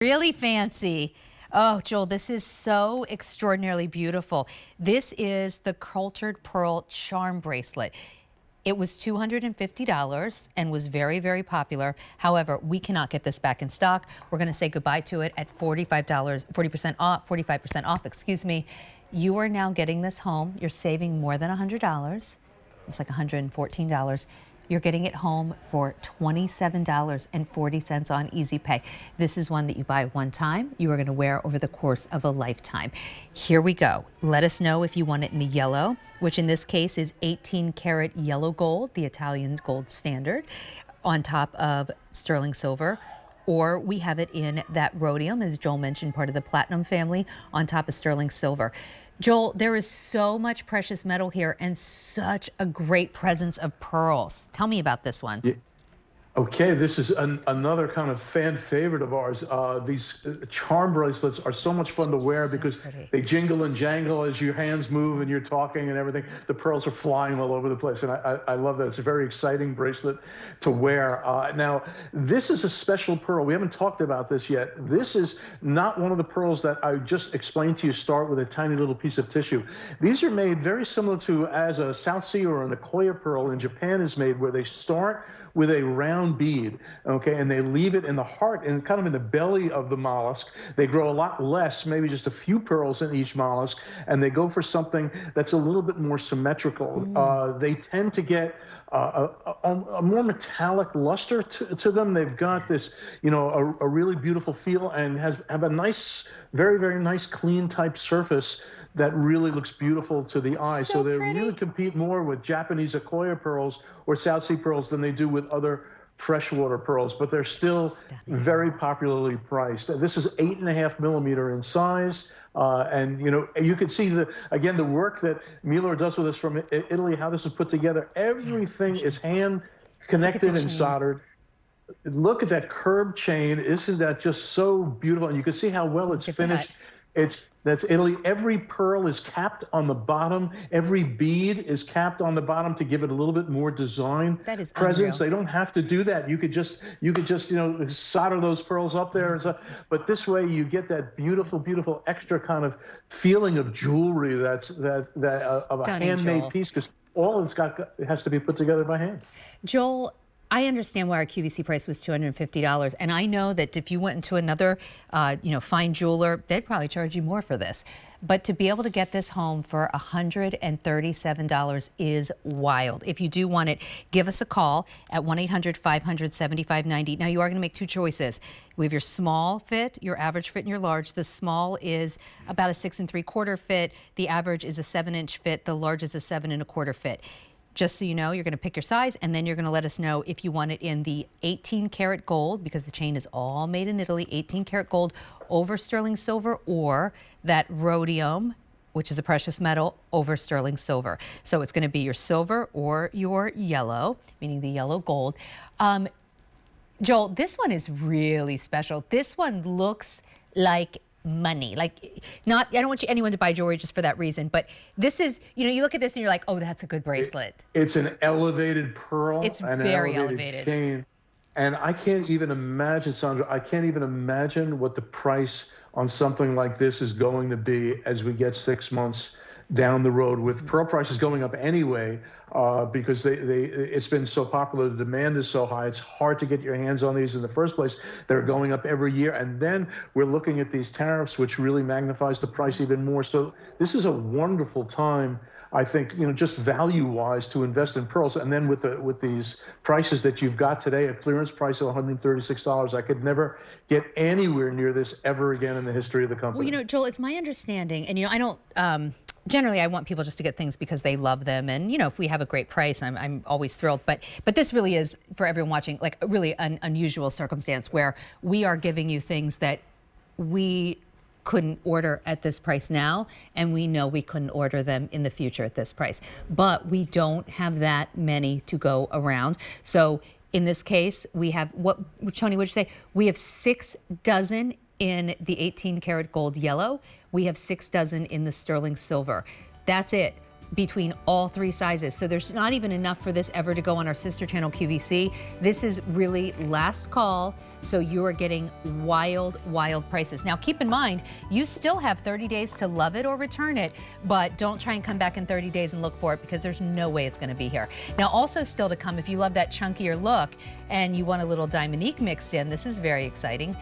Really fancy. Oh, Joel, this is so extraordinarily beautiful. This is the cultured pearl charm bracelet. It was $250 and was very, very popular. However, we cannot get this back in stock. We're going to say goodbye to it at $45, 40% off, 45% off, excuse me. You are now getting this home. You're saving more than $100. It's like $114. You're getting it home for $27.40 on Easy Pay. This is one that you buy one time, you are going to wear over the course of a lifetime. Here we go. Let us know if you want it in the yellow, which in this case is 18 karat yellow gold, the Italian gold standard, on top of sterling silver. Or we have it in that rhodium, as Joel mentioned, part of the platinum family, on top of sterling silver. Joel, there is so much precious metal here and such a great presence of pearls. Tell me about this one. Yeah. Okay, this is another kind of fan favorite of ours. These charm bracelets are so much fun to wear because they jingle and jangle as your hands move and you're talking and everything. The pearls are flying all over the place, and I love that. It's a very exciting bracelet to wear. Now, this is a special pearl. We haven't talked about this yet. This is not one of the pearls that I just explained to you start with a tiny little piece of tissue. These are made very similar to as a South Sea or an Akoya pearl in Japan is made, where they start with a round bead, okay, and they leave it in the heart and kind of in the belly of the mollusk. They grow a lot less, maybe just a few pearls in each mollusk, and they go for something that's a little bit more symmetrical. They tend to get a more metallic luster to them. They've got this, you know, a really beautiful feel and have a nice, very, very nice, clean type surface that really looks beautiful to the eye. So they really compete more with Japanese Akoya pearls or South Sea pearls than they do with other freshwater pearls, but they're still very popularly priced. This is 8.5 millimeter in size. And you know, you can see the work that Milor does with us from Italy, how this is put together. Everything is hand connected and soldered. Look at that curved chain. Isn't that just so beautiful? And you can see how well it's finished. That's Italy. Every pearl is capped on the bottom. Every bead is capped on the bottom to give it a little bit more design presence. They don't have to do that. You could just you know, solder those pearls up there. But this way you get that beautiful, beautiful extra kind of feeling of jewelry of a handmade piece, because all it's got has to be put together by hand. Joel, I understand why our QVC price was $250, and I know that if you went into another, fine jeweler, they'd probably charge you more for this. But to be able to get this home for $137 is wild. If you do want it, give us a call at 1-800-500-7590. Now, you are going to make two choices. We have your small fit, your average fit, and your large. The small is about a 6 3/4 fit. The average is a 7-inch fit. The large is a 7 1/4 fit. Just so you know, you're going to pick your size, and then you're going to let us know if you want it in the 18 karat gold, because the chain is all made in Italy, 18 karat gold over sterling silver, or that rhodium, which is a precious metal, over sterling silver. So it's going to be your silver or your yellow, meaning the yellow gold. Joel, this one is really special. This one looks like money. Like, I don't want anyone to buy jewelry just for that reason, but this is, you know, you look at this and you're like, oh, that's a good bracelet. It's an elevated pearl. It's very elevated. Chain. And I can't even imagine, Sandra, I can't even imagine what the price on something like this is going to be as we get 6 months down the road, with pearl prices going up anyway, because it's been so popular. The demand is so high. It's hard to get your hands on these in the first place. They're going up every year. And then we're looking at these tariffs, which really magnifies the price even more. So this is a wonderful time, I think, you know, just value-wise, to invest in pearls. And then with these prices that you've got today, a clearance price of $136, I could never get anywhere near this ever again in the history of the company. Well, you know, Joel, it's my understanding, and, you know, I don't... generally, I want people just to get things because they love them, and you know, if we have a great price, I'm always thrilled. But this really is, for everyone watching, like a really unusual circumstance where we are giving you things that we couldn't order at this price now, and we know we couldn't order them in the future at this price. But we don't have that many to go around. So in this case, we have Tony, what'd you say? We have 6 dozen in the 18 karat gold yellow. We have 6 dozen in the sterling silver. That's it between all 3 sizes. So there's not even enough for this ever to go on our sister channel QVC. This is really last call So you are getting wild, wild prices. Now keep in mind, you still have 30 days to love it or return it, but don't try and come back in 30 days and look for it because there's no way it's gonna be here. Now also still to come, if you love that chunkier look and you want a little Diamondique mixed in, this is very exciting.